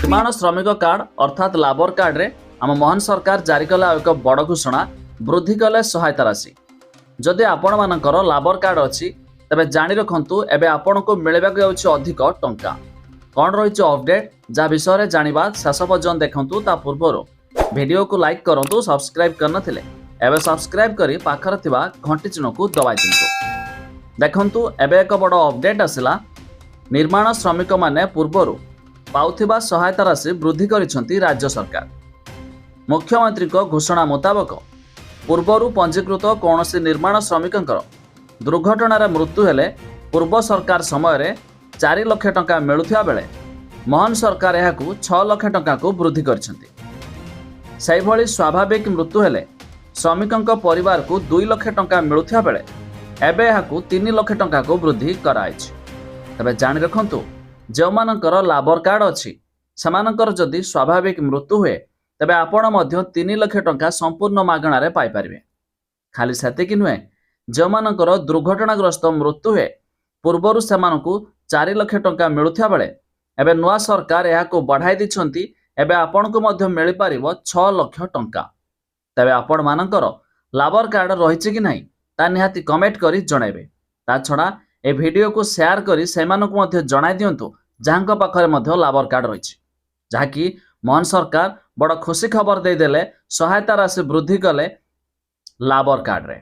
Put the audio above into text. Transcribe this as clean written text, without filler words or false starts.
निर्माण श्रमिक कार्ड अर्थात लाबर कार्ड रे आम मोहन सरकार जारी कला एक बड़ घोषणा वृद्धि कले सहायता राशि। जदि आपण मानकर लाबर कार्ड अच्छी तेबे जानी रखंतु एबे आपनको मिलबाक जाउछि अधिक टंका। कौन रही अपडेट जहाँ विषय जानिबा शेष पर्यंत देखंतु। ता पूर्व वीडियो को लाइक करंतु, सब्सक्राइब करन थिले एबे सब्सक्राइब करी पाखर थिबा घंटी चिन्ह को दबाई दिंतु। देखंतु एबे एक बड़ अपडेट आसिला। निर्माण श्रमिक माने पूर्वरु पाउथिबा सहायता राशि वृद्धि करिसंती राज्य सरकार। मुख्यमंत्री को घोषणा मुताबक पूर्वरु पंजीकृत कौनसी निर्माण श्रमिकंकर दुर्घटनार मृत्यु हेले पूर्व सरकार समय 4 लाख टंका मिलुथिबा बेले मोहन सरकार एहाकू 6 लाख टंका को वृद्धि करिसंती। सेहि भली स्वाभाविक मृत्यु हेले श्रमिकंक परिवार को 2 लाख टंका मिलुथिबा बेले एबे एहाकू 3 लाख टंका को वृद्धि कराइछि। तबे जानि रखंतु जो मानकर लाबर कार्ड अच्छी सेमानकर जदि स्वाभाविक मृत्यु हुए तेबे आपण मध्य 3 लाख टंका संपूर्ण मागणारे पाई परिबे। खाली सेतिकी नुहे, जो मानकर दुर्घटनाग्रस्त मृत्यु हुए पूर्वरु सेमानकू 4 लाख टंका मिलुथिबा बेले एबे नुआ सरकार एहाको बढ़ाई दिछंती। एबे आपनको मध्य मिल पारिबो 6 लाख टंका। तबे आपण मानकर लाबर कार्ड रहिछि कि नाही ता निहाती कमेंट करी जणाइबे। ता छडा ए वीडियो को शेयर करी सेमानकू मध्य जणाइ दियंतु जाहांक पाखरे मध्य लाबर कार्ड रहिछि। जाहाकि मोहन सरकार बड़ खुशी खबर दे देले सहायता राशि वृद्धि कले लाबर कार्ड रे।